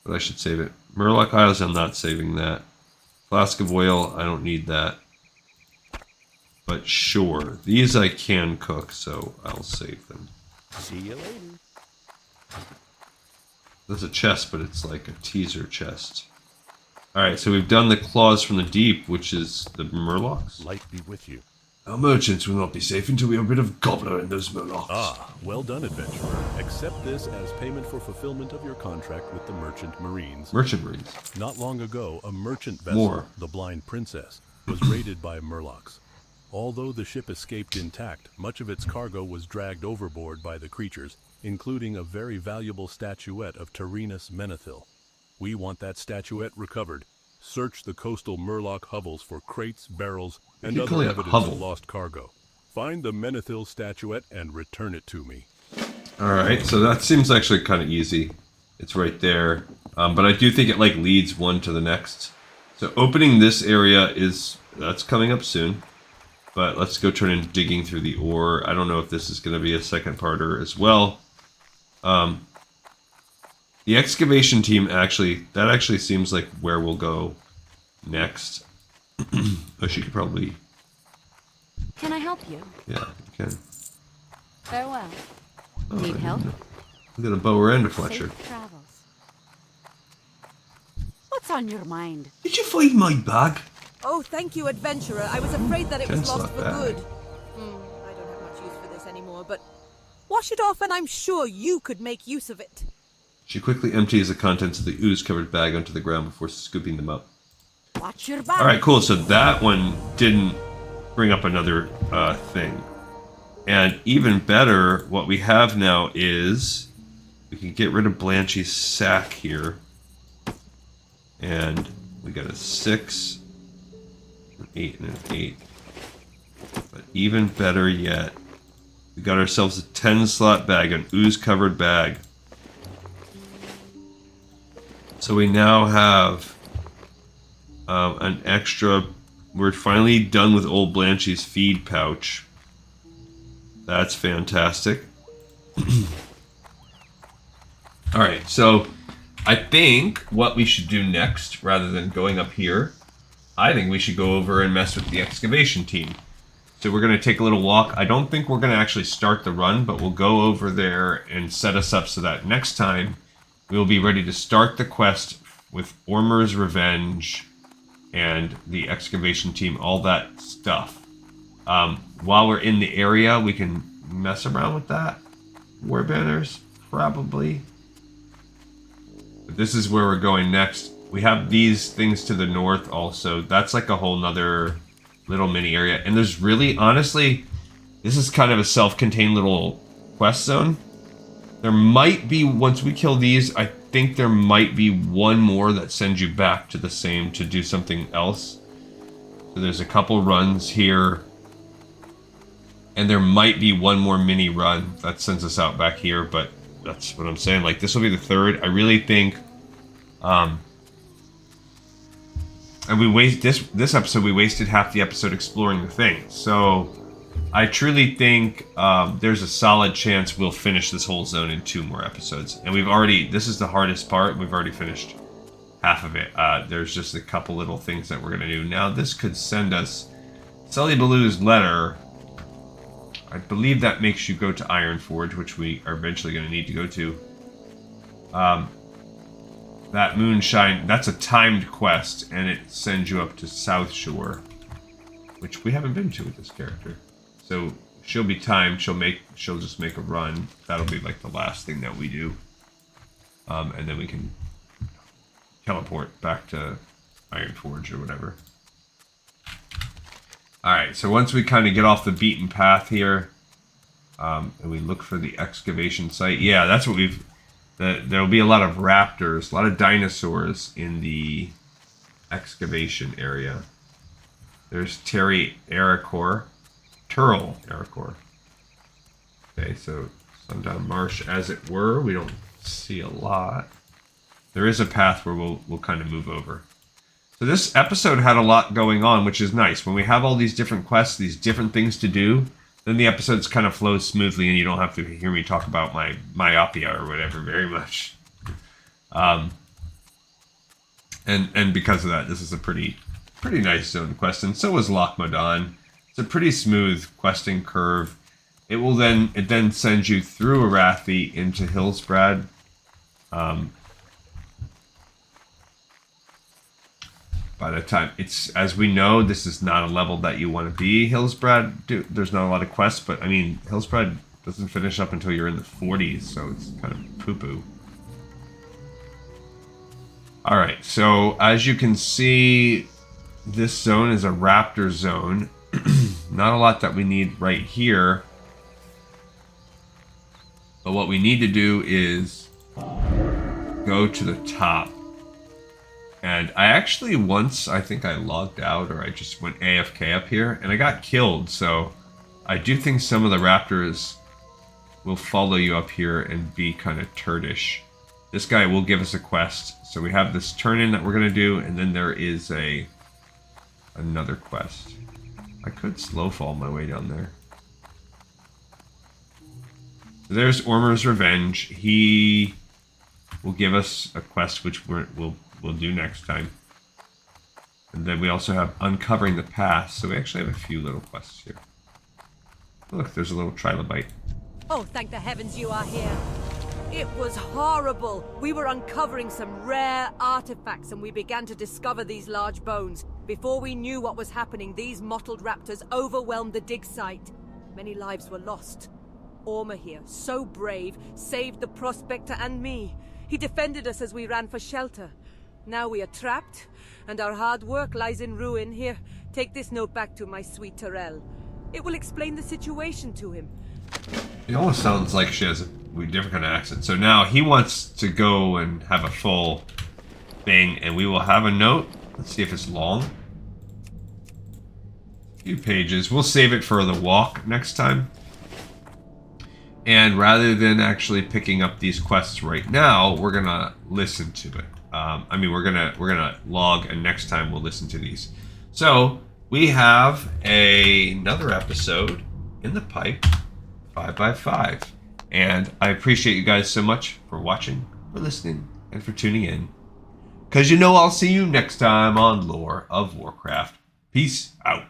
But I should save it. Murloc eyes, I'm not saving that. Flask of oil, I don't need that. But sure, these I can cook, so I'll save them. See you later. There's a chest, but it's like a teaser chest. Alright, so we've done the claws from the deep, which is the Murlocs. Light be with you. Our merchants will not be safe until we are rid of Gobbler and those Murlocs. Ah, well done, adventurer. Accept this as payment for fulfillment of your contract with the Merchant Marines. Merchant Marines. Not long ago, a merchant vessel, More. the Blind Princess, was raided by Murlocs. Although the ship escaped intact, much of its cargo was dragged overboard by the creatures, including a very valuable statuette of Tyrannus Menethil. We want that statuette recovered. Search the coastal Murloc hovels for crates, barrels, and You call other it a evidence hovel. of lost cargo. Find the Menethil statuette and return it to me. Alright, so that seems actually kind of easy. It's right there. But I do think it like leads one to the next. So opening this area that's coming up soon. But let's go turn in digging through the ore. I don't know if this is going to be a second parter as well. The excavation team that actually seems like where we'll go next. Oh, she could probably... Can I help you? Yeah, you can. Farewell. Oh, Need I didn't help? know. We got a bow and a fletcher. Safe travels. What's on your mind? Did you find my bag? Oh, thank you, adventurer. I was afraid that it was Can't lost slap for that. good. I don't have much use for this anymore, but wash it off and I'm sure you could make use of it. She quickly empties the contents of the ooze-covered bag onto the ground before scooping them up. Watch your back. Alright, cool. So that one didn't bring up another thing. And even better, what we have now is we can get rid of Blanchie's sack here. And we got a 6, an 8, and an 8. But even better yet, we got ourselves a 10-slot bag, an ooze-covered bag. So we now have an extra... We're finally done with old Blanchie's feed pouch. That's fantastic. Alright, so I think what we should do next, rather than going up here, I think we should go over and mess with the excavation team. So we're going to take a little walk. I don't think we're going to actually start the run, but we'll go over there and set us up so that next time we'll be ready to start the quest with Ormer's Revenge and the excavation team, all that stuff. While we're in the area, we can mess around with that. War banners, probably. But this is where we're going next. We have these things to the north also. That's like a whole nother little mini area. And there's really, honestly, this is kind of a self-contained little quest zone. There might be, once we kill these, I think there might be one more that sends you back to the same to do something else. So there's a couple runs here. And there might be one more mini run that sends us out back here, but that's what I'm saying. Like, this will be the third. I really think... and we this episode, we wasted half the episode exploring the thing. So I truly think there's a solid chance we'll finish this whole zone in 2 more episodes. And we've already, this is the hardest part, we've already finished half of it. There's just a couple little things that we're going to do. Now this could send us Sully Baloo's letter. I believe that makes you go to Ironforge, which we are eventually going to need to go to. That Moonshine, that's a timed quest, and it sends you up to South Shore, which we haven't been to with this character. So she'll be timed. She'll just make a run. That'll be like the last thing that we do, and then we can teleport back to Ironforge or whatever. Alright, so once we kind of get off the beaten path here, and we look for the excavation site. Yeah, that's what we've... There'll be a lot of raptors, a lot of dinosaurs in the excavation area. There's Turl Aracor. Okay, so Sundown Marsh, as it were. We don't see a lot. There is a path where we'll kind of move over. So this episode had a lot going on, which is nice. When we have all these different quests, these different things to do, then the episodes kind of flow smoothly, and you don't have to hear me talk about my myopia or whatever very much. And because of that, this is a pretty nice zone quest, and so is Loch Modan. It's a pretty smooth questing curve. It then sends you through Arathi into Hillsbrad. By the time as we know, this is not a level that you want to be. Hillsbrad, there's not a lot of quests, but I mean, Hillsbrad doesn't finish up until you're in the 40s, so it's kind of poo-poo. Alright, so as you can see, this zone is a raptor zone. Not a lot that we need right here. But what we need to do is go to the top. And I actually once, I think I logged out, or I just went AFK up here, and I got killed. So I do think some of the raptors will follow you up here and be kind of turdish. This guy will give us a quest. So we have this turn-in that we're going to do, and then there is another quest. I could slow fall my way down there. So there's Ormer's Revenge. He will give us a quest, which we'll do next time. And then we also have Uncovering the Past, so we actually have a few little quests here. Look, there's a little trilobite. Oh, thank the heavens you are here. It was horrible. We were uncovering some rare artifacts, and we began to discover these large bones. Before we knew what was happening, these mottled raptors overwhelmed the dig site. Many lives were lost. Ormer here, so brave, saved the prospector and me. He defended us as we ran for shelter. Now we are trapped, and our hard work lies in ruin. Here, take this note back to my sweet Terrell. It will explain the situation to him. It almost sounds like she has a different kind of accent. So now he wants to go and have a full thing, and we will have a note. Let's see if it's long. A few pages. We'll save it for the walk next time. And rather than actually picking up these quests right now, we're gonna listen to it. We're gonna log, and next time we'll listen to these. So we have another episode in the pipe, 5x5, and I appreciate you guys so much for watching, for listening, and for tuning in. Cause I'll see you next time on Lore of Warcraft. Peace out.